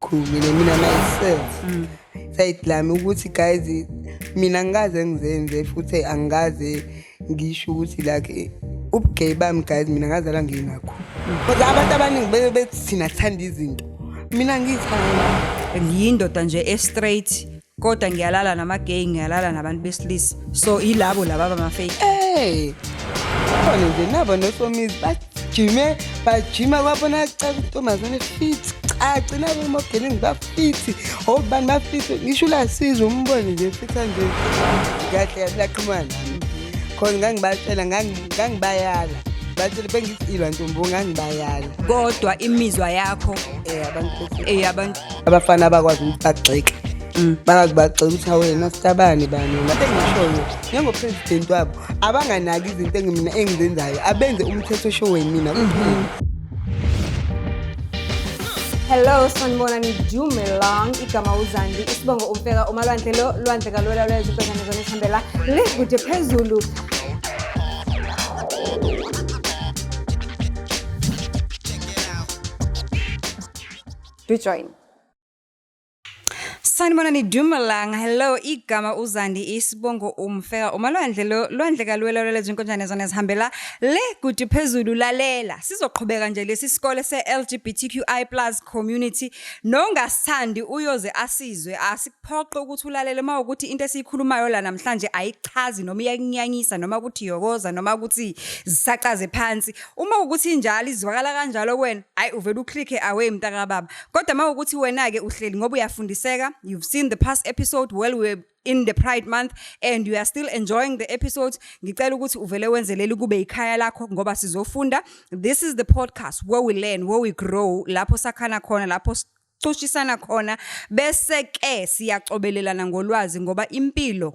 mina myself side lami ukuthi guys mina ngikaze ngizenze futhi angikaze ngisho ukuthi like ubugay bami guys mina ngazala nginakho because abantu abaningi bethi sina thanda izinto mina ngithanda ngiyindoda nje straight kodwa ngiyalala namagay ngiyalala nabantu besilisa so ilabo laba abama-fake khona nje nabo nosomizi bajima kwabona caka untombazane fit agcina bomogeni ngibafiti obani bafiti ngisho ulasizwe umbone nje fitha nje kahle yaqhumana khona ngangibatshela ngangibayala bathi bengisilwa ntombo ngangibayala kodwa imizwa yakho abantu abafana abakwazi ukuthi bagxeke bakazi bagxeka ukuthi wena sitabani bani ngabengishoyo njengopresident wabo abanganaki izinto engimina engizenzayo abenze umthetho oshowe mina kuphela. Hello, sanibonani Dumelang igama uZandi isibongo umfeka umalwandle lo lwandle kalwela lwezimpezane zona sihambela le kude phezulu. Do join. Sanibonani Dumelang. Hello, igama uZandi isibongo umfeka umalwandle lo lwandle kalwela lwezinkonjane zona zihambela le kude phezulu lalela. Sizoqhubeka nje lesi sikole se-LGBTQI+ community nongasithandi uyoze asizwe asikuphoqe ukuthi ulalele mawukuthi into esiyikhulumayo la namhlanje ayichazi noma iyakunyanyisa noma ukuthi yokoza noma ukuthi zisaqaze phansi. Uma ukuthi njalo izwakala kanjalo wena ayi uvela uklikhe away mntaka baba. Kodwa mawukuthi wena ke uhleli ngoba uyafundiseka. You've seen the past episode while we're in the Pride Month and you are still enjoying the episodes. Ngicela ukuthi uvele wenzelele kube ikhaya lakho ngoba sizofunda. This is the podcast where we learn, where we grow, lapho sakhana khona, lapho sicushisana khona, bese ke siyacobelelana ngolwazi ngoba impilo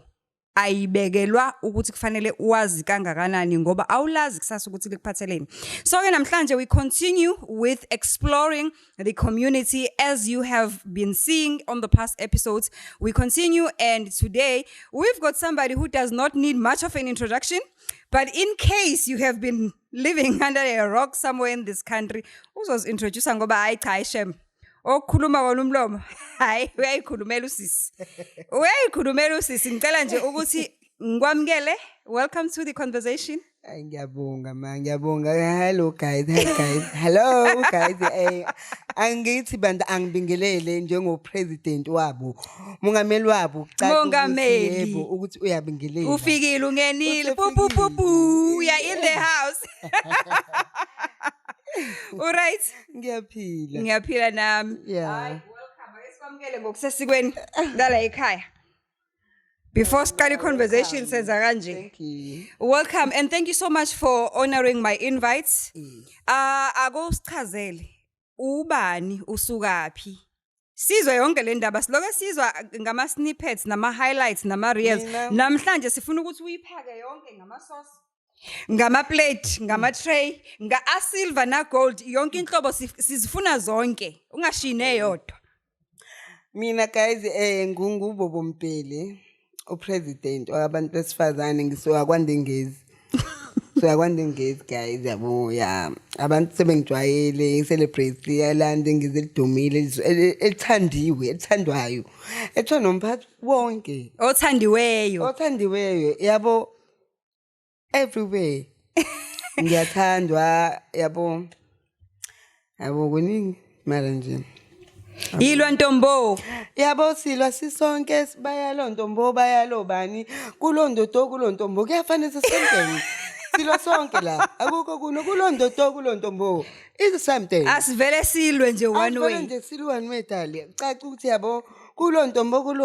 ayibekelwa ukuthi kufanele uwazi kangakanani ngoba awulazi kusasa ukuthi likuphatheleni. So ke namhlanje we continue with exploring the community as you have been seeing on the past episodes. We continue and today we've got somebody who does not need much of an introduction, but in case you have been living under a rock somewhere in this country, uzozintroduce ngoba hayi cha shem okhuluma kona umlomo hayi uyayikhulumela usisi ngicela nje ukuthi ngikwamukele. Welcome to the conversation. Ngiyabonga hello guys hello guys angithi banda angibingelele njengopresident wabo mongameli wabo mongameli ukuthi uyabingelela ufikile ungenile we are in the house. All right, ngiyaphila nami. Yeah, welcome esikwamukele ngokusesikweni ngala ekhaya. Before starting conversation senza kanje. Thank you. Welcome and thank you so much for honoring my invites. Akusichazele ubani usukapi. Sizwe yonke le ndaba siloke sizwa ngama snippets nama highlights nama reels. Namhlanje sifuna ukuthi uyiphake yonke ngama sauce. Ngama plate, ngama tray, nga silver na gold, yonke inhlobo sizifuna zonke. Ungashine yodwa. Mina guys nguBobo Mpele, upresident wabantu besifazane ngisoka kwaNdengezi. So kwaNdengezi guys yabo ya abantu sebengijwayele celebrate iLand ngizidumile ethandwayo. Ethiwa nomphathi wonke. Othandiweyo yabo everywhere. Ngiyathandwa yabo kuningi mara nje Ilwa ntombo yabo silwa sisonke sibayalo ntombo bayalo bani kulondodo kuyafanele sisengene silwa sonke la akukho kulondodo ntombo is something asivele silwe nje one way nje silwe one way dali caca ukuthi yabo kulontombo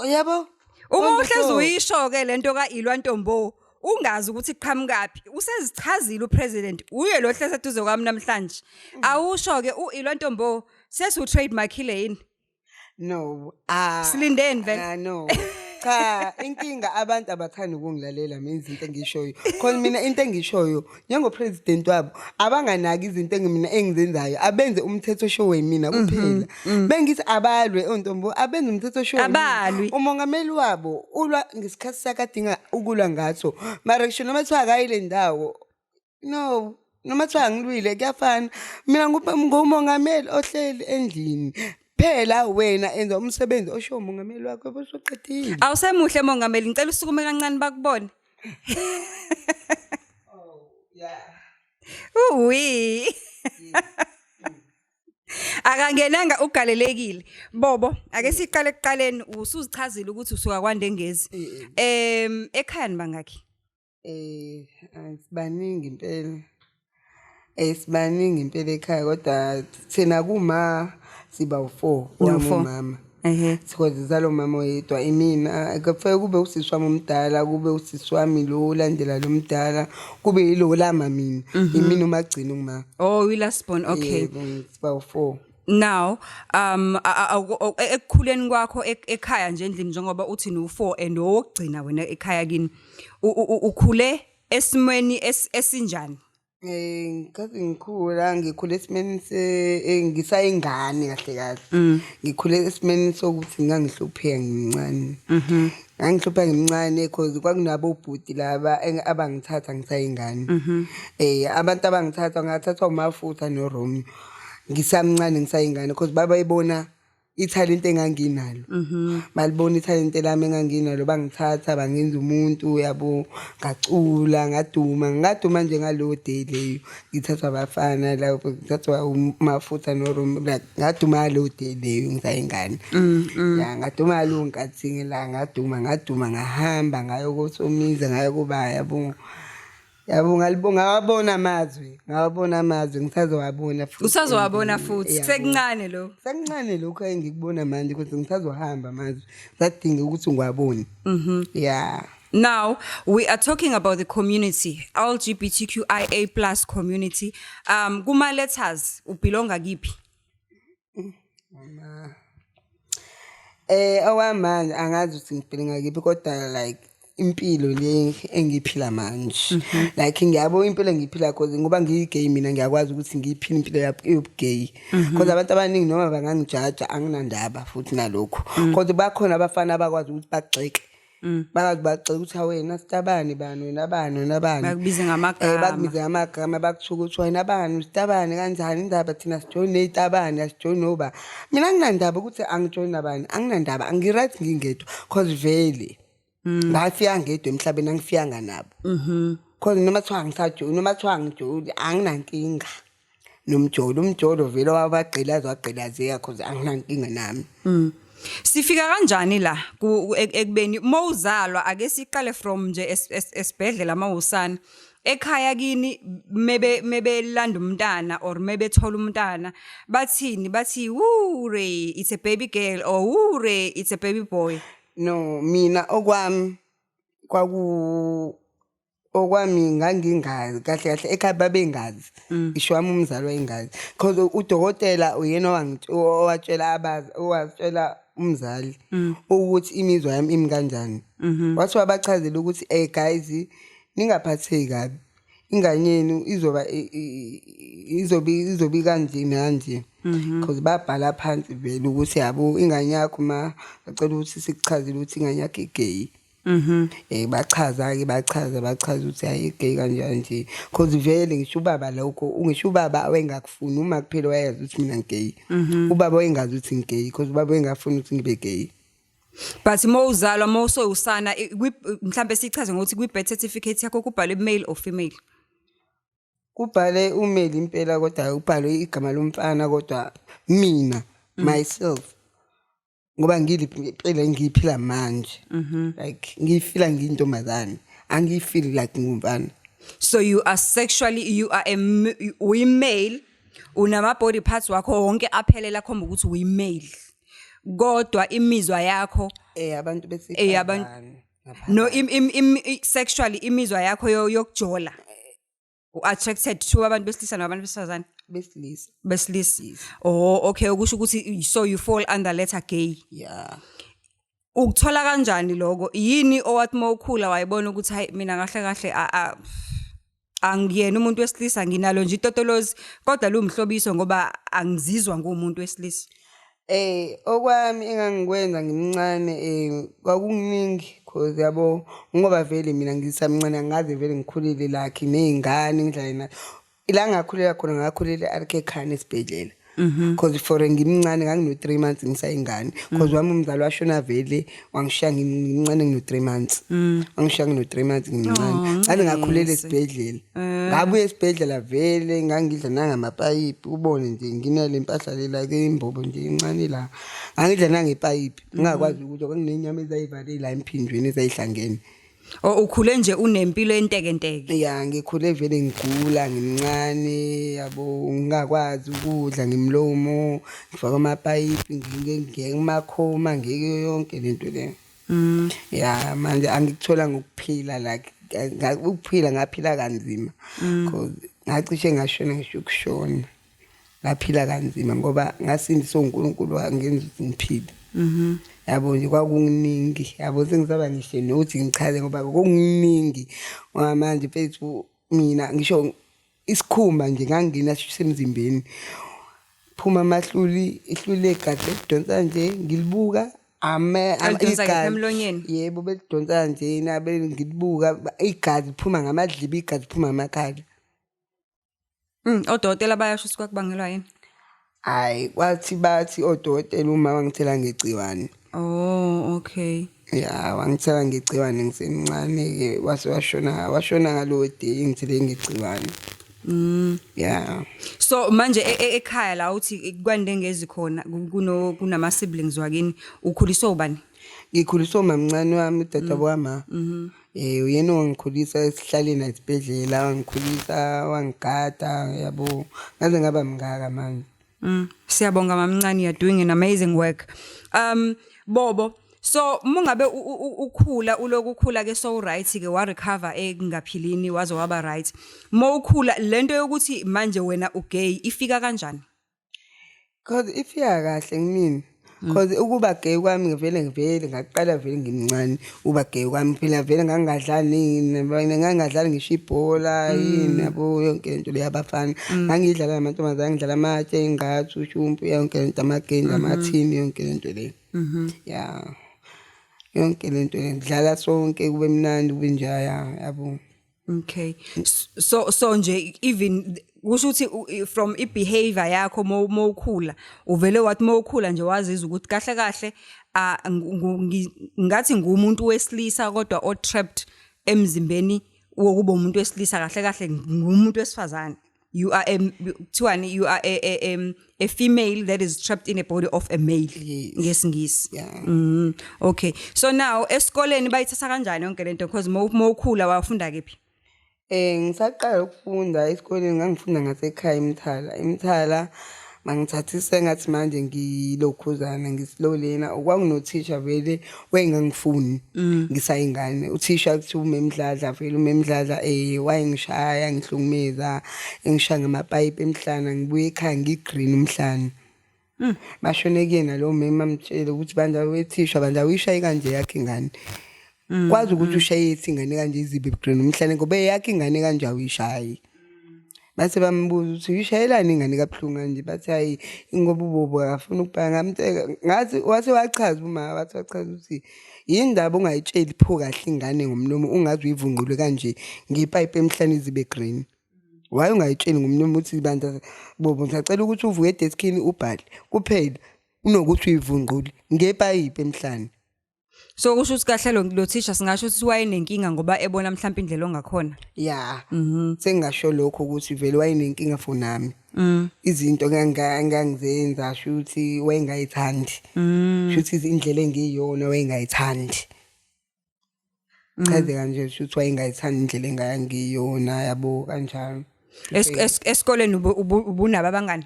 yabo uma uhlezi uyisho ke lento ka ilwa ntombo ungazi ukuthi qhamukapi usezichazile upresident uye lo hlese tuze kwami namhlanje awusho ke uIlwa Ntombo sesu trademark yini no silindeni vele no cha inkinga abantu abathanda ukungilalela mina izinto engishoyo khona mina into engishoyo njengopresident wabo abanganaki izinto engimina engizenzayo abenze umthetho oshowe mina kuphela bengithi abalwe ontombo abenze umthetho oshowe umongameli wabo ulwa ngesikhathi sakadinga ukulwa ngaso mara ngisho noma thiwa akayile ndawo no noma thiwa ngilwile kuyafana mina ngumongameli ohleli endlini kuphela wena enza umsebenzi osho umongameli wakho bese uqedile. Awusemuhle mongameli ngicela usukume kancane bakubone. Uwi. Akangenanga ugalelekile. Bobo, ake siqale ekuqaleni usuzichazile ukuthi usuka kwaNdengezi. Ekhaya nibangaki? Sibaningi impela. Sibaningi impela ekhaya kodwa thina kuma siba u4 wamama. Sikwazi zalo mama oyedwa imina akufike kube usisi wami omdala kube usisi wami lo ulandela lo mdala kube yilo lama mina imina umagcina ngima. Oh, you last born. Okay. Siba u4. Now ekukhuleni kwakho ekhaya nje endlini njengoba uthi no4 and owogcina wena ekhaya kini ukhule esimweni esinjani? Ngikazi ngikhule esimeni ngisayingane kahle kahle. Ngikhule esimeni sokuthi ngangihlupheka ngimncane. Ngangihlupheka ngimncane because kwakunabo ubhuti laba abangithatha ngisayingane. Abantu abangithatha ngathathwa uMafutha noRomeo. Ngisamncane ngisayingane because baba ibona ithalente enganginalo. Balibona ithalente lami enganginalo bangithatha bangenza umuntu yabo ngacula ngaduma nje ngalo day leyo ngithathwa abafana lapho ngithathwa uMafutha noRomeo ngaduma lo day leyo ngisayingane. Ya ngaduma lo nkathi la ngaduma ngahamba ngayo koSomiza ngayo kuba yabo ngabona amazwi ngisazowabona futhi. Usazowabona futhi sekuncane lo. Sekuncane lokho engikubona manje ukuthi ngisazohamba amazwi sadinga ukuthi ngiwabone. Yeah. Now we are talking about the community, LGBTQIA+ community. Kuma letters ubelonga kiphi? Awamanje angazi ukuthi ngibhelenga kiphi kodwa like impilo le engiphila manje. Like ngiyabo impilo engiphila because ngoba ngiyigay mina ngiyakwazi ukuthi ngiphile impilo yobugay. Because abantu abaningi noma bangangijaja anginandaba futhi nalokho. Kodwa bakhona abafana abakwazi ukuthi bagxeke. Bagxeke ukuthi wena sitabani bani wena bani. Bakubize ngamagama. Bakubize ngamagama bakusho ukuthi wena bani sitabani kanjani indaba thina sijoin ezitabani asijoin noba. Mina nginandaba ukuthi angijoin nabani anginandaba angiright ngingedwa because vele ngafika ngedwa emhlabeni angifiyanga nabo. Because noma kuthiwa ngisajoyina noma kuthiwa ngijoyina anginankinga umjolo vele wabagqilazi wagqilazeka because anginankinga nami. Sifika kanjani la ekubeni mawuzalwa ake siqale from nje esibhedlela mawusana ekhaya kini mebe landa umntana or mebe thola umntana bathi wure it's a baby girl or wure it's a baby boy? No, mina okwami ngangingazi kahle ekhaya babengazi isho wami umzali wayengazi because udokotela uyena owatshela umzali ukuthi imizwa yami imi kanjani. Wathi wabachazela ukuthi guys ningaphatheki kabi ingane yenu izobi kanje nanje because babhala phansi vele ukuthi yabo ingane yakho bacela ukuthi sikuchazele ukuthi ingane yakho igay. Bachaza ukuthi hayi gay kanjani nje because vele ngisho ubaba lokho ngisho ubaba wengakufuni uma kuphela wayazi ukuthi mina ngigay. Ubaba wengazi ukuthi ngigay because ubaba wengafuni ukuthi ngibe gay. But mawuzalwa mawusoyusana mhlambe sichaze ngokuthi kwi birth certificate yakho kubhalwe male or female? Kubhale umale impela kodwa ubhalwe igama lomfana kodwa mina myself ngoba ngiliphela ngiphila manje like ngifila ngiyintombazane angifeel like ngumfana. So you are male unama body parts wakho wonke aphelela khomba ukuthi uyimale kodwa imizwa yakho abantu besifazane no sexually imizwa yakho yokujola attracted to abantu besilisa nabantu besifazane besilisa. Oh okay ukusho ukuthi so you fall under letter gay. Yeah. Ukuthola kanjani lokho yini owathi mawukhula wayibona ukuthi hayi mina kahle angiyena umuntu wesilisa nginalo nje itotolozi kodwa lo umhlobiso ngoba angizizwa ngumuntu wesilisa? Okwami engangikwenza ngimncane kwakuningi because yabo ngoba vele mina ngisamncane ngaze vele ngikhulile lakhe nezingane ngidlale na ila ngakhulela khona ngakhulela RK Khane esibhedlela because for ngimncane ngangino 3 months ngisayingane because wami umzali washona vele wangishiya ngimncane ngino 3 months wangishiya ngino 3 months ngimncane ngani ngakhulela esibhedlela ngabuye esibhedlela vele ngangidla nangamapayipi ubone nje nginale impahla lela ke imbobo nje incane la ngangidla nangepayipi ngakwazi ukuthi nginenyama ezayivalile la emphinjweni ezayihlangene. Ukhule nje unempilo entekenteke. Ya ngikhule vele ngigula ngimncane yabo ngingakwazi ukudla ngimlomo ngifaka amapayipi ngingemakhoma ngeke yonke lento le. Ya manje angikuthola ngokuphila like ukuphila ngaphila kanzima because ngacishe ngashona ngisho ukushona ngaphila kanzima ngoba ngasindiswa uNkulunkulu wangenza ukuthi ngiphile. Yabo nje kwakunginingi yabo sengisaba ngisho nokuthi ngichaze ngoba kunginingi manje mfethu mina ngisho isikhumba nje ngangina semzimbeni phuma amahluli ihlule egazi edonsa nje ngilibuka emlonyeni. Yebo bedonsa nje nabe ngilibuka igazi phuma ngamadlibi igazi phuma amakhala. Odokotela bayasho ukuthi kwakubangelwa yini? Hayi kwathi bathi odokotela uma wangithela ngegciwane. Oh okay. Ya wangithela ngegciwane ngisemncane ke washona ngalo day ngithele ngegciwane. Yeah. So manje ekhaya la uthi kwandengezi khona kunama siblings wakini ukhuliswa ubani? Ngikhuliswa umamncane wami udada wami. Uyena wangikhulisa esihlaleni esibhedlela wangikhulisa wangigada yabo ngaze ngaba mngaka manje. Siyabonga mamncane, you're doing an amazing work. Bobo, so mungabe ukhula ulokukhula ke so right ke wa recover engaphilini waze waba right. Mawukhula lento yokuthi manje wena ugay ifika kanjani? Because ifika kahle kimi. Because ukuba gay kwami ngivele ngaqala vele ngimncane uba gay kwami phela vele ngangadlali ngangadlali ngisho ibhola yini yabo yonke into leyabafana ngangidlala namantombazane ngidlala amatshe ingathi ushumpu yonke into amagenja amathini yonke into le. Yeah yonke lento ngidlala sonke kube mnandi kube njaya yabo. Okay, so nje even kusho ukuthi from ibehavior yakho mawukhula uvele wathi mawukhula nje wazizwa ukuthi kahle kahle ngathi ngumuntu wesilisa kodwa o trapped emzimbeni wokuba umuntu wesilisa kahle kahle ngumuntu wesifazane. You are a female that is trapped in a body of a male. Ngesingisi. Yeah. Okay, so now esikoleni bayithatha kanjani yonke lento because mawukhula wafunda kephi? Ngisaqala ukufunda esikoleni ngangifunda ngasekhaya eMthala mangithathise ngathi manje ngilokhuzana ngisilolena okwanginothisha vele wayengangifuni ngisayingane uthisha kuthi umemdladla vele umemdladla wayengishaya ngihlukumeza engishaya ngamapayipi emhlana ngibuye ekhaya ngigreen umhlana. Bashone kuyena lo mema amtshela ukuthi banja wethisha banja uyishaye kanje yakhe ingane. Kwazi ukuthi ushaye ingane kanje izibe green umhlane ngoba yakhe ingane kanje uyishaye. Base bambuza ukuthi uyishayelani ingane kaBhlungu kanje bathi hayi ingoba ubobo akafuna ukubhanga ngamteka ngathi wathi wachaza uma wathi wachaza ukuthi yindaba ungayitsheli pho kahle ingane ngomlomo ungazi uyivungule kanje ngepipe emhlane izibe green. Waye ungayitsheli ngomlomo ukuthi banda bobo ngicela ukuthi uvuke edeskini ubhale kuphela unokuthi uyivungule ngepipe emhlane. So kusho ukuthi kahle lo thisha singasho ukuthi wayenenkinga ngoba ebona mhlawumbe indlela ongakhona. Yeah. Sengasho lokho ukuthi vele wayenenkinga for nami. Izinto ngangizenza shuthi wayengayithandi. Shuthi izindlela engiyona wayengayithandi. Chaze kanje shuthi wayengayithandi indlela engayangiyona yabo kanjalo. Esikoleni ubunaba abangani?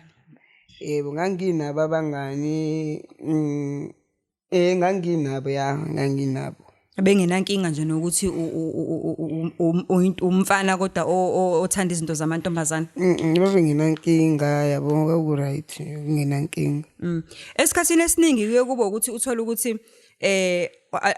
Yebo nganginabo abangani nganginabo nganginabo. Bengenankinga nje nokuthi umfana kodwa othanda izinto zamantombazane. Bengenankinga yabo kwaku right nginankinga. Esikhathini esiningi kuye kuba ukuthi uthola ukuthi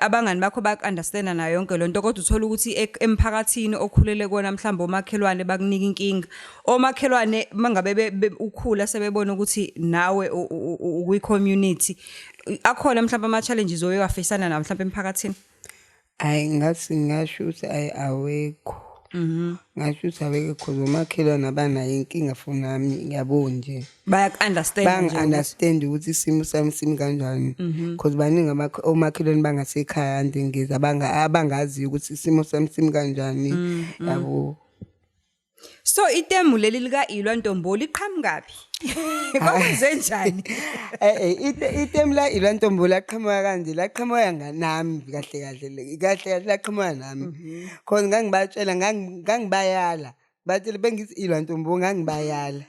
abangani bakho bakunderstanda nayo yonke lonto kodwa uthola ukuthi emphakathini okhulele kona mhlawumbe omakhelwane bakunika inkinga. Omakhelwane mangabe ukhula sebebona ukuthi nawe ukwi community akhona mhlawumbe ama challenges oye wafacana nawo mhlawumbe emphakathini. Ngathi ngasho ukuthi awekho. ngasho ukuthi abeke cause omakhelwane abanayo inkinga for nami yabo nje Bayak-understand understand ukuthi isimo sami simi kanjani because baningi omakhelwane bangasekhaya ndengeza abangazi ukuthi isimo sami simi kanjani yabo. So itemu leli lika Ilwa Ntomboli liqhamukaphi? Kwenze njani? Itemu la Ilwa Ntomboli laqhamuka kanje, laqhamuka nganami kahle laqhamuka nami. Cause ngangibatshela ngangibayala. Bathi bengithi Ilwa Ntomboli ngangibayala.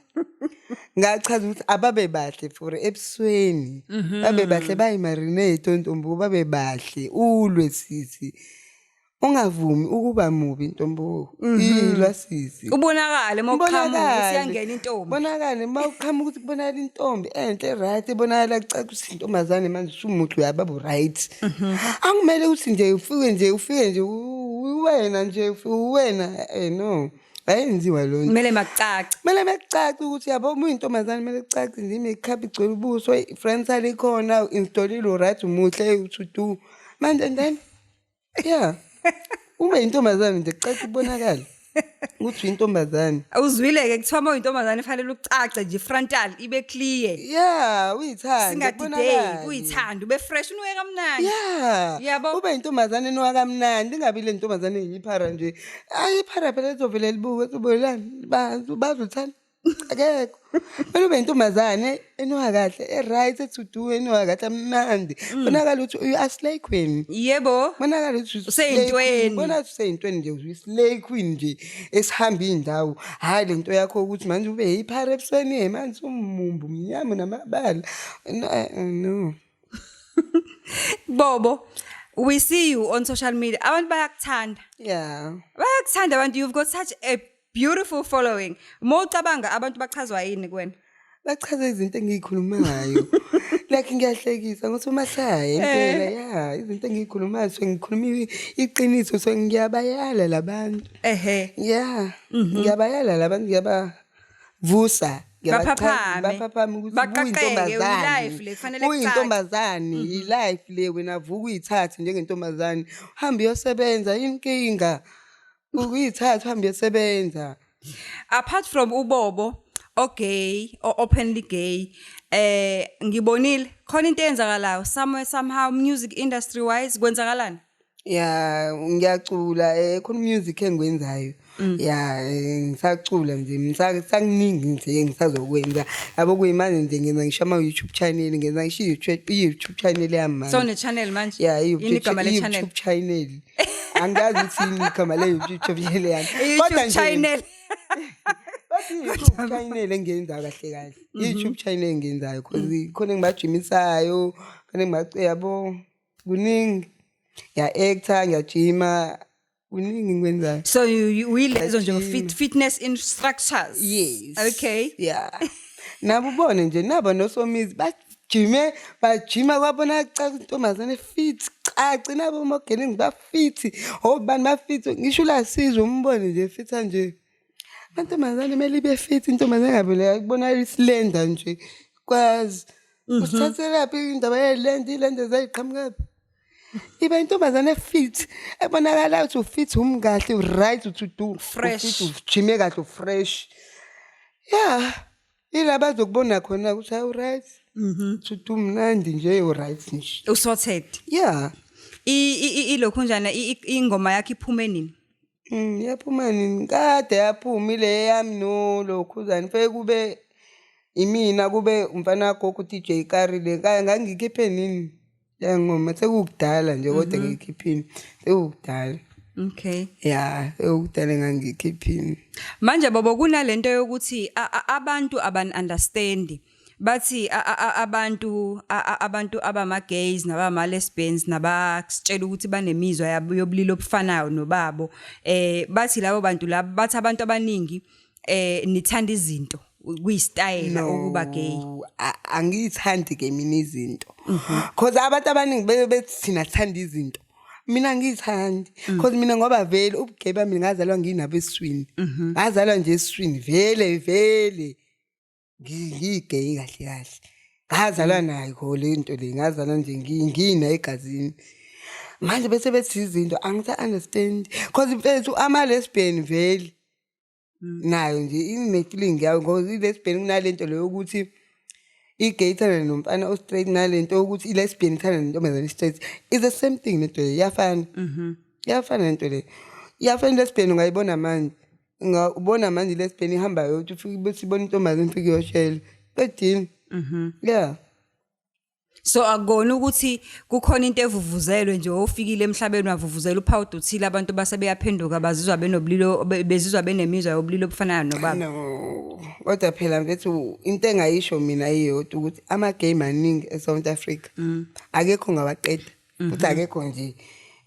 Ngachaza ukuthi ababe bahle for ebusweni. Babe bahle bayimarinate Ntomboli babe bahle ulwe sisi. Ungavumi ukuba mubi Ntomboli. Ilwa sisi. Ubonakala mawuqhamuka siyangena intombi. Bonakala mawuqhamuka ukuthi kubonakala intombi enhle right ebonakala kucaca ukuthi intombazane manje usumuthi uyababo right. Angimele ukuthi nje ufike nje wena nje wena no. Ayenziwa lo nto. Kumele makucace. Kumele mekucace ukuthi yabo uyintombazane kumele kucace nje makeup igcwele ubuso friends ali khona installile right umuhle uthu manje then yeah. Ube intombazane nje kucaca ubonakala ukuthi intombazane. Awuzwile-ke kuthiwa mawuyintombazane fanele ucace nje frontal ibe clear. Yeah, uyithanda singadideki uyithanda ube fresh unuke kamnandi. Yeah. Yabo. Ube intombazane enoka kamnandi ingabi le ntombazane eyiphara nje. Ayiphara phela ezovela libuke ubulani bazothanda. Akekho. Manje ube intombazane enoka kahle right to do enoka kahle amnandi. Bonakala ukuthi you are slay queen. Yebo. Bonakala ukuthi useyintweni. Bona useyintweni nje uyi slay queen nje esihamba indawo. Hayi lento yakho ukuthi manje ube yiphara ebusweni manje umumbu mnyama namabala. No. Bobo, we see you on social media. Abantu bayakuthanda. Yeah. Bayakuthanda abantu, you've got such a beautiful following. Mawucabanga abantu bachazwa yini kuwena? Bachaza izinto engiyikhulumayo. Like ngiyahlekisa ngothi uMahlaya impela yeah izinto engiyikhulumayo ngikhuluma iqiniso so ngiyabayala labantu. Yeah. Ngiyabayala labantu ngiyabavusa. Baphaphame ukuthi uyintombazane i-life le wena vuka uyithathe njengentombazane hamba uyosebenza inkinga ukuyithatha hamba uyosebenza. Apart from uBobo okay or openly gay ngibonile khona into eyenzakalayo somehow music industry wise kwenzakalani? Yeah ngiyacula khona music engikwenzayo. Yeah ngisacula nje ngisakuningi nje ngisazokwenza yabo kuyimanje nje ngenza ngisho ama YouTube channel ngenza ngisho YouTube channel yami. So ne channel manje yeah igama le channel YouTube channel angazi ukuthi igama le YouTube channel yami kodwa channel YouTube channel engenza kahle YouTube channel engenzayo because khona ngibajimisayo khona ngibace yabo kuningi ya actor ngiyajima kuningi ngikwenzayo. So you lezo nje fitness instructors? Yes. Okay. Yeah. Nabo ubone nje nabo nosomizi bajima kwabona caca intombazane fit caca nabo mogeling bafit obani bafit ngisho la sizwe umbone nje fitha nje intombazane mele ibe fit intombazane ngabele ukubona islender nje kwazi usithathela phi indaba yelende zayiqhamuka iba intombazane fit ebonakala ukuthi ufit umkahle right to do fresh ujime kahle fresh. Yeah ilaba zokubona khona ukuthi awu right to do mnandi nje u right nje usorted. Yeah ilokhu njana ingoma yakhe iphume nini? Yaphuma nini kade yaphuma ile yami no lokhu uzani fe kube imina kube umfana gogo DJ Karile ngangikhiphe nini ya ngoma sekukudala nje kodwa ngikhiphini sekukudala. Okay. Yeah sekukudala ngangikhiphini. Manje Bobo kunalento yokuthi abantu understand bathi abantu abama gays nabama lesbians nabasitshela ukuthi banemizwa yabo yobulili obufanayo nobabo bathi labo bantu labo bathi abantu abaningi nithanda izinto kuyistyle ukuba gay. Angiyithandi ke mina izinto because abantu abaningi bethi sina thanda izinto mina ngiyithandi because mina ngoba vele ubugay bami ngazalwa nginabo eswini ngazalwa nje eswini vele ngigay kahle ngazalwa nayo lento le ngazalwa nje ngina egazini manje bese bethi izinto angisa-understand because mfethu ama-lesbian vele nayo nje ine-feeling yayo because i-lesbian kunalento leyo ukuthi i-gay ithanda nomfana o-straight nalento yokuthi i-lesbian ithanda nentombazane i-straight is the same thing lento leyo iyafana iyafana lento leyo iyafana i-lesbian ungayibona manje ubona manje i-lesbian ihamba yothi ufike bese ibona intombazane ifike iyoshela qedini yeah. So akona ukuthi kukhona into evuvuzelwe nje ofikile emhlabeni wavuvuzela uphawuda uthile abantu base beyaphenduka bazizwa benobulilo bezizwa benemizwa yobulilo obufanayo nobaba. No, kodwa phela mfethu into engayisho mina iyodwa ukuthi ama-gay maningi eSouth Africa akekho ngawaqeda futhi akekho nje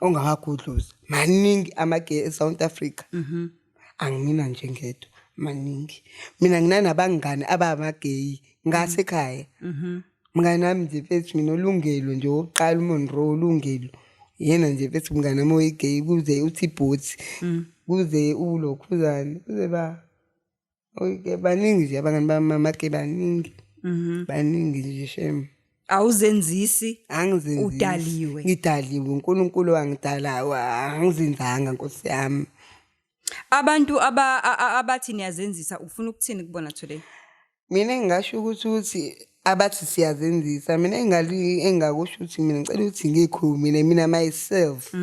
ongawagudluza maningi ama-gay eSouth Africa angimina nje ngedwa maningi mina nginanabangani abama-gay ngasekhaya mngani wami nje mfethu mina olungelo nje wokuqala uMonroe olungelo yena nje mfethu mngani wami oyigay kuze uthi boots kuze ulokhuzana kuze ba oyike baningi nje abangani bamama-gay baningi baningi nje shem Awuzenzisi angizenzisi udaliwe ngidaliwe uNkulunkulu wangidala angizenzanga Nkosi yami. Abantu abathi niyazenzisa ufuna ukuthini kubona today? Mina ngingasho ukuthi abathi siyazenzisa mina engakusho ukuthi mina ngicela ukuthi ngikhulumi mina myself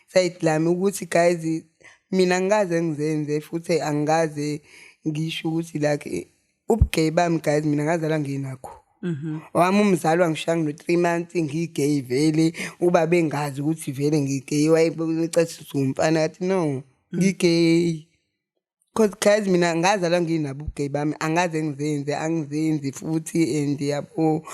side lami ukuthi guys mina ngikaze ngizenze futhi angaze ngisho ukuthi like ubugay bami guys mina ngazalwa nginakho wami umzali wangishiya ngino 3 months ngigay vele uba bengazi ukuthi vele ngigay wayecacisa umfana athi no ngigay because guys mina ngazalwa nginabo ubugay bami angaze ngizenze angizenzi futhi and yabo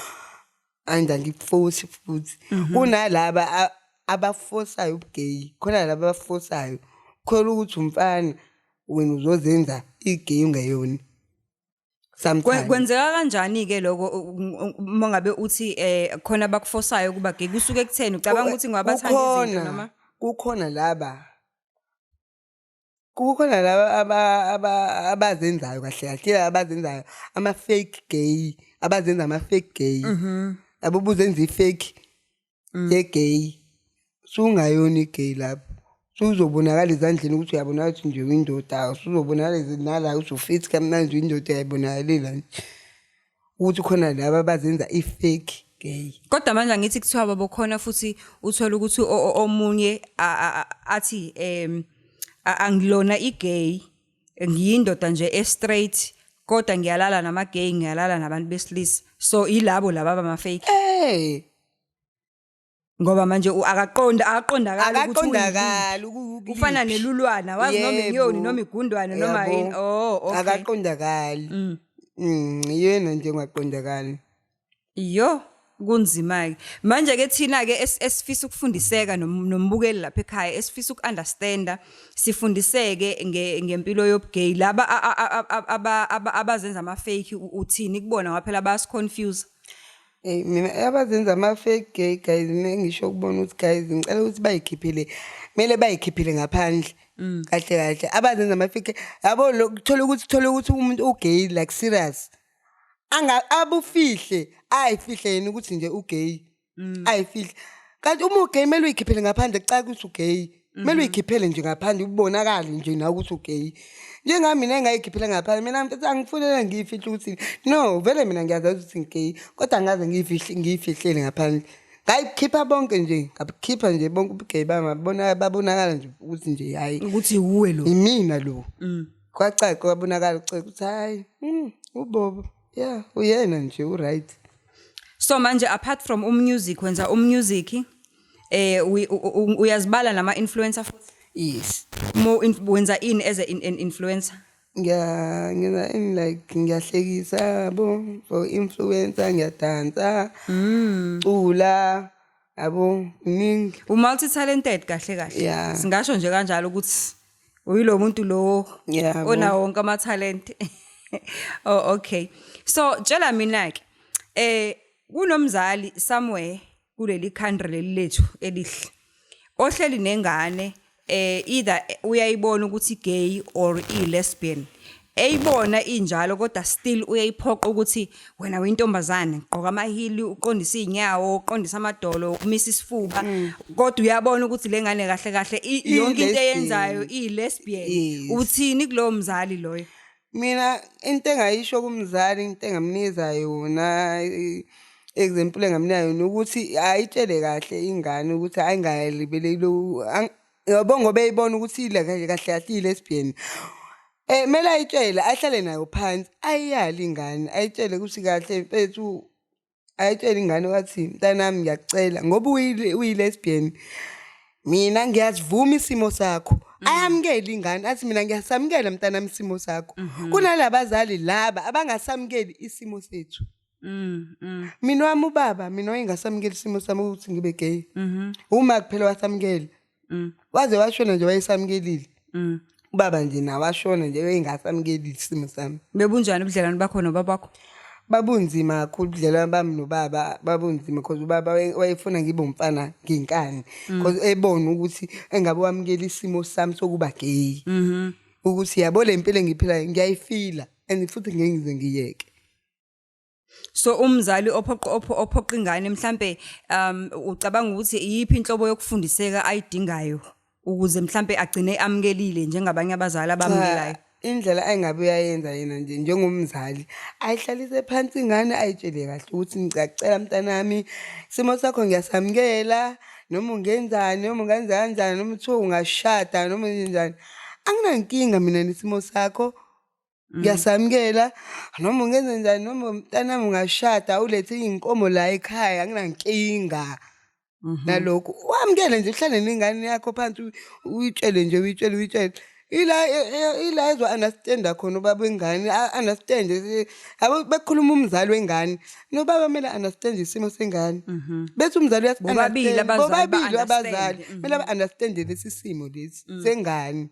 angiforce futhi kunalaba abaforsayo ubugay khona laba abaforsayo khona ukuthi umfana wena uzozenza igay ungayona. Kwenzeka kanjani ke lokho mongabe uthi khona bakufosayo kuba gay kusuke ekutheni ucabanga ukuthi ngobathanda izinto noma kukhona laba abazenzayo kahle kahle abazenzayo ama fake gay abazenza ama fake gay abubuzenza i-fake ye gay sungayona igay lapho uzobonakala ezandleni ukuthi uyabona ukuthi nje windoda uzobonakala nala uzofit kamnandi windoda uyayibonakalela nje ukuthi khona laba abazenza i-fake gay. Kodwa manje angithi kuthiwa babokhona futhi uthola ukuthi omunye athi angilona igay ngiyindoda nje straight kodwa ngiyalala nama gay ngiyalala nabantu besilisa so ilabo laba abama fake ngoba manje akaqondakala ukuthi ufana nelulwana wazi noma inyoni noma igundwane noma yini okay akaqondakali yena nje ngaqondakali iyo kunzima ke manje ke thina ke esifisa ukufundiseka nombukeli lapha ekhaya esifisa ukunderstanda sifundiseke ngempilo yobugay laba abazenza ama fake uthini kubona ngaphela bas confuse. Mina abazenza ama fake gay guys ngisho ukubona ukuthi guys ngicela ukuthi bayikhiphile mele bayikhiphile ngaphandle kahle kahle abazenza ama fake yabo lokuthola ukuthi umuntu ugay like serious abufihle ayifihle yena ukuthi nje ugay ayifihle kanti uma ugay mele uyikhiphele ngaphandle kucaka ukuthi ugay mele uyikhiphele nje ngaphandle ubonakala nje na ukuthi ugay njengami mina engayikhiphela ngaphandle mina mfethu angifunela ngiyifihle ukuthi no vele mina ngiyazazi ukuthi ngigay kodwa angaze ngiyifihlele ngaphandle ngayikhipha bonke nje ngakhipha nje bonke ubugay babonakala nje ukuthi nje hayi ukuthi uwe lo imina lo kwacaca kwabonakala ukuthi hayi ubobo yeah uyena nje right. So manje apart from music wenza music uyazibala nama influencer futhi? Yes. Wenza in as an influencer? Ngenza in like ngiyahlekisa yabo for influencer ngiyadansa cula yabo ningi multi talented kahle kahle singasho nje kanjalo ukuthi uyilo muntu lo ona wonke ama talent. Oh okay. So tshela mina ke kunomzali somewhere kuleli country leli lethu elihle ohleli nengane either uyayibona ukuthi gay or lesbian eyibona injalo kodwa still uyayiphoqa ukuthi wena uyintombazane gqoka amahili uqondisa inyawo uqondisa amadolo ukumisa isifuba kodwa uyabona ukuthi lengane kahle kahle yonke into eyenzayo lesbian uthini kulo mzali loyo mina into engayisho kumzali into engamniza yona example engamnika yona ukuthi ayitshele kahle ingane ukuthi ayingalibeleli yabo ngoba eyibona ukuthi ile kahle kahle lesbian mela ayitshele ahlale nayo phansi ayiyali ingane ayitshele ukuthi kahle mfethu ayitshele ingane wathi mntanami ngiyacela ngoba uyi-lesbian mina ngiyasivuma isimo sakho ayamkeli ingane athi mina ngiyasamkela mntanami isimo sakho kunalabazali laba abangasamkeli isimo sethu mina wami ubaba mina wayengasamkeli isimo sami ukuthi ngibe gay uma kuphela wasamkela waze washona nje wayesamkelile ubaba nje nawashona nje wayengasamkeli isimo sami bebunjani ubudlelwano bakho nobabakho babunzima kakhulu ubudlelwano bami nobaba babunzima because ubaba wayefuna ngibe umfana nginkani because ebona ukuthi engabe wamkela isimo sami sokuba gay ukuthi yabo le mpilo engiphilayo ngiyayifila and futhi ngeke ngize ngiyeke. So umzali ophoqa ingane mhlambe ucabanga ukuthi iyiphi inhlobo yokufundiseka ayidingayo ukuze mhlambe agcine amkelile njengabanye abazali abamukelayo indlela ayingabe uyayenza yena nje njengomzali ayihlalise phansi ingane ayitshele kahle ukuthi ngicela mntanami isimo sakho ngiyasamkela noma ungenzani noma ungenza kanjani noma uthiwa ungashada noma njani anginankinga mina nesimo sakho ngiyasamkela noma ungenza njani noma mntanami ungashada ulethe inkomo la ekhaya anginankinga nalokho wamkele nje uhlale nengane yakho phansi uyitshele nje uyitshele ila ezwa understand khona ubaba wengane understand yabo bekhuluma umzali wengane nobaba mele understand isimo sengane bethi umzali bobabili abazali mele understand lesi simo lesi sengane.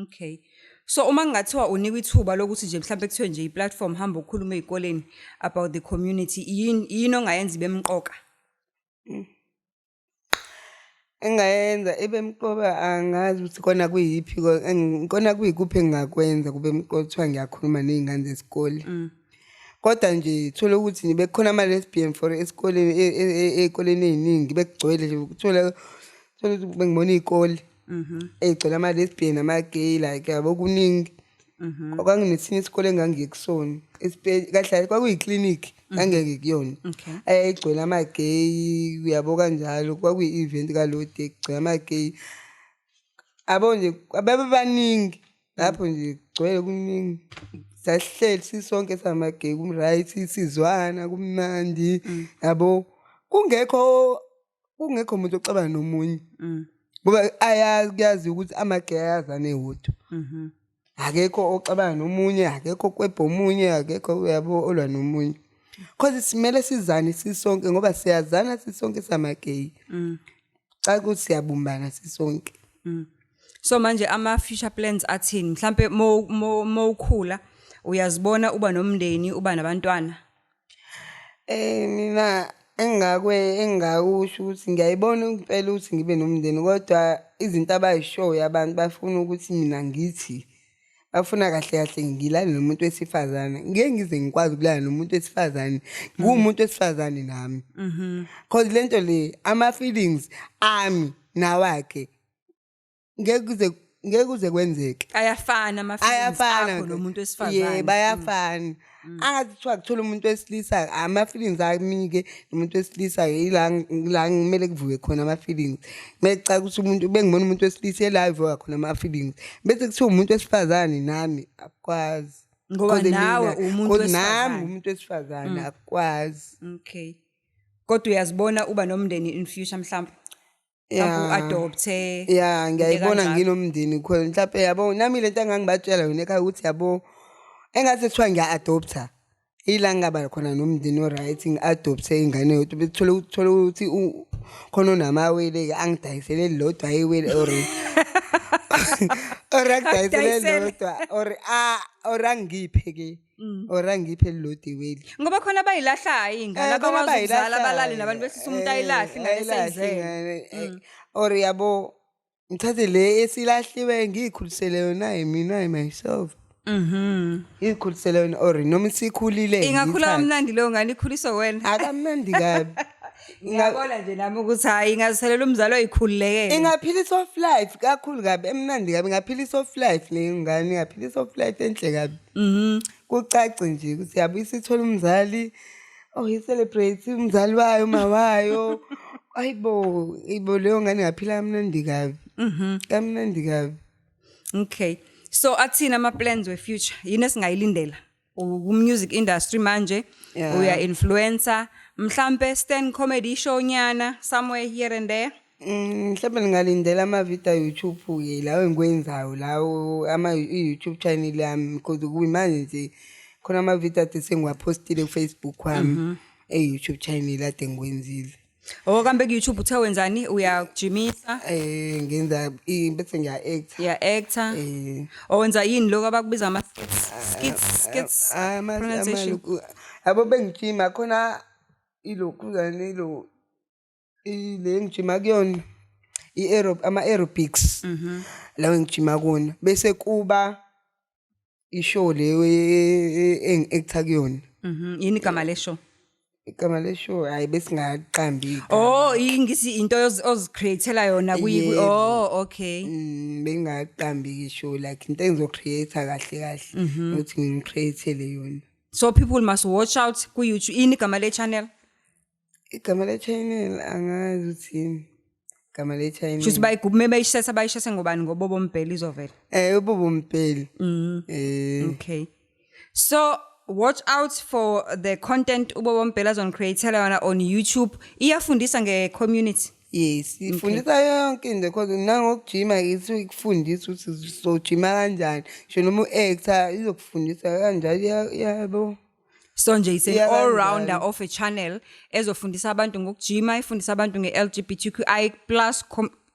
Okay, so uma ngathiwa unikwa ithuba lokuthi nje mhlawumbe kuthiwe nje i-platform hamba ukukhuluma ezikoleni about the community yini ongayenza bemqoka engayenza ebemqoba angazi ukuthi kona kuyiphi kona kuyikuphi engakwenza kube mqothwa ngiyakhuluma nezingane zesikole kodwa nje thola ukuthi nibe khona ama lesbian for esikoleni ezikoleni eziningi bekugcwele nje ukuthola ukuthi bengibona izikole egcwele ama lesbian ama gay like yabo kuningi kwakungesinye isikole engangiyekusona kahle kwakuyiclinic angeke kuyona ayigcwele ama gay uyabo kanjalo kwakuyi-event kalode egcwele ama gay abo nje ababaningi lapho nje gcwele kuningi sahleli sisonke sama gay kumright sizwana kumnandi yabo kungekho umuntu ocabana nomunye ngoba ayazi ukuthi ama gay ayazana ehodwa akekho ocabana nomunye akekho kwebho omunye akekho yabo olwa nomunye because simele sizane sisonke ngoba siyazana sisonke samagay xa ukuthi siyabumbana sisonke. So manje ama future plans athini mhlambe mo ukhula uyazibona uba nomndeni uba nabantwana mina engakusho ukuthi ngiyayibona impela ukuthi ngibe nomndeni kodwa izinto abayishoyo abantu bafuna ukuthi mina ngithi bafuna kahle kahle ngilale nomuntu wesifazane ngeke ngize ngikwazi ukulala nomuntu wesifazane ngumuntu wesifazane nami because lento le ama feelings ami nawakhe ngeke kuze kwenzeke ayafana ama feelings akho nomuntu wesifazane bayafana angathi kuthiwa kuthola umuntu wesilisa ama feelings amike nomuntu wesilisa la ngimele kuvuke khona ama feelings mecha ukuthi umuntu bengibona umuntu wesilisa elive khona ama feelings bese kuthiwa umuntu wesifazane nami akwazi ngoba nawe umuntu wesifazane akwazi. Okay, kodwa uyazibona uba nomndeni in future mhlawumbe adopte ngiyayibona nginomndeni khona mhlawumbe yabo nami lento engangibatshela yona ekhaya ukuthi yabo engathi kuthiwa ngiya-adopta ila ngaba khona nomndeni oright ngi-adopte ingane yodwa bethola ukuthi khona onamawele-ke angidayisele lodwa iwele or angidayisele lodwa or angiphe-ke or angiphe lilodwa iwele ngoba khona bayilahlayo iy'ngane abakwazi ukuzala abalali nabantu behlisa umuntu ayilahle ingane eseyizele or yabo ngithathe le esilahliwe ngiyikhulisele yona mina myself. ikhulisela yona or noma isikhulile Ingakhula ngiyithathe. kamnandi lo ngani ikhuliswa wena. Akamnandi kabi. Ngiyabona nje nami ukuthi hayi ingazithelela umzalo oyikhululekele. Ingaphilisa of life kakhulu kabi emnandi kabi ngaphilisa of life le ngane ngaphilisa of life enhle kabi. Kucace nje ukuthi yabuyisa ithola umzali yi celebrate umzali wayo mawayo. Ibo leyo ngane ngaphila kamnandi kabi. Kamnandi kabi. Okay. So athina ama plans we future yini esingayilindela? Ku music industry manje Yeah. uya influencer mhlambe stand comedy show nyana somewhere here and there. Mhlawumbe ngingalindela ama-video YouTube ke lawo engikwenzayo lawo YouTube channel yami because kuyimanje nje khona ama-video ade sengiwapostile ku-Facebook wami YouTube channel ade ngikwenzile. Kambe ku YouTube uthe wenzani uyajimisa? Ngenza bese ngiya-actor. Ya actor. Owenza yini lokho abakubiza ama skits pronunciation. Abo bengijima khona ilokhuzane ilo ile ngijima kuyona ama-aerobics lawo ngijima kona bese kuba ishow leyo engi-actor kuyona. Yini igama lesho? Igama leshow hayi bese ngaqambi. Ingisi into ozicreatela yona kuyi. Okay. Bengaqambi ishow like into engizocreate kahle ukuthi ngicreatele yona. So people must watch out ku YouTube. Yini igama le channel? Igama le channel angazi uthini. Igama le channel. Just bayishesa ngobani ngoBobo Mbhele izovela. uBobo Mbhele. Okay. So watch out for the content uBobo Mbhele azon createla yona on YouTube. Iyafundisa nge-community. Yes, ifundisa yonke into because nangokujima ikufundisa ukuthi uzojima kanjani. Sho noma uactor izokufundisa kanjani yabo. So nje is an all rounder of a channel ezofundisa abantu ngokujima, ifundisa abantu nge-LGBTQI+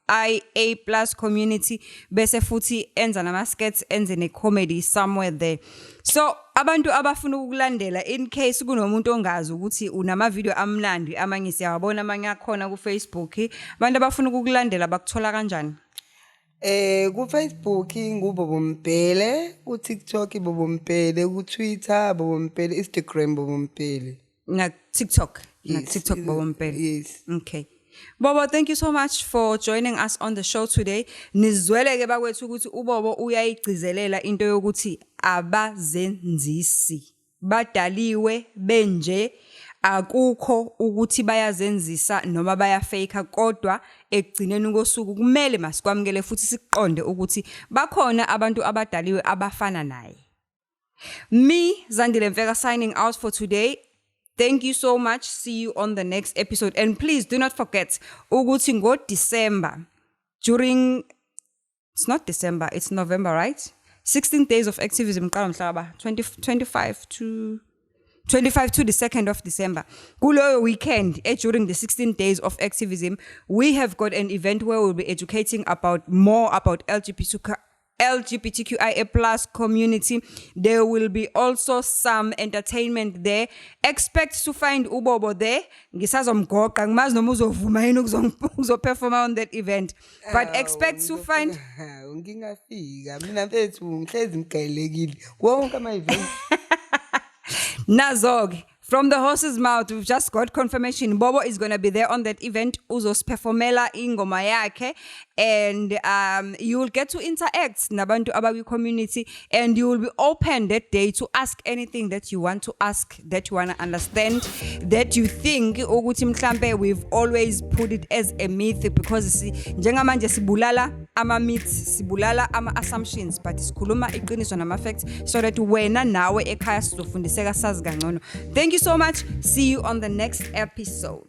IA+ community bese futhi enza nama skits enze ne comedy somewhere there. So abantu abafuna ukulandela in case kunomuntu ongazi ukuthi unama video amnandi amanye siyabona amanye akhona ku Facebook, abantu abafuna ukukulandela bakuthola kanjani? Ku Facebook nguBobo Mbhele, ku TikTok Bobo Mbhele, ku Twitter Bobo Mbhele, Instagram Bobo Mbhele. Na TikTok, Bobo Mbhele. Yes. Okay. Bobo, thank you so much for joining us on the show today. Nizweleke bakwethu ukuthi uBobo uyayigcizelela into yokuthi abazenzisi badaliwe benje akukho ukuthi bayazenzisa noma bayafake kodwa ekugcineni kosuku kumele masikwamukele futhi siqonde ukuthi bakhona abantu abadaliwe abafana naye. Me Zandile Mfeka signing out for today. Thank you so much. See you on the next episode. And please do not forget, ukuthi ngo December, it's not December, it's November, right? 16 days of activism, 25 to the 2nd of December. Kulo weekend, during the 16 days of activism, we have got an event where we'll be educating more about LGBTQIA+ community. There will be also some entertainment there. Expect to find uBobo there. Ngisazomgoqa ngimazi noma uzovuma yini ukuzoperforma on that event. But expect to find ngingafika mina mfethu ngihlezi ngigayelekile wonke ama events. Nazog, from the horse's mouth, we've just got confirmation. Bobo is going to be there on that event. Uzos performela ingoma yakhe, and you will get to interact nabantu abawi community, and you will be open that day to ask anything that you want to ask, that you want to understand, that you think ukuthi mhlambe we've always put it as a myth because njengamanje sibulala ama myths, sibulala ama assumptions, but sikhuluma iqiniso nama facts so that wena nawe ekhaya sizofundiseka sazi kangcono. Thank you so much. See you on the next episode.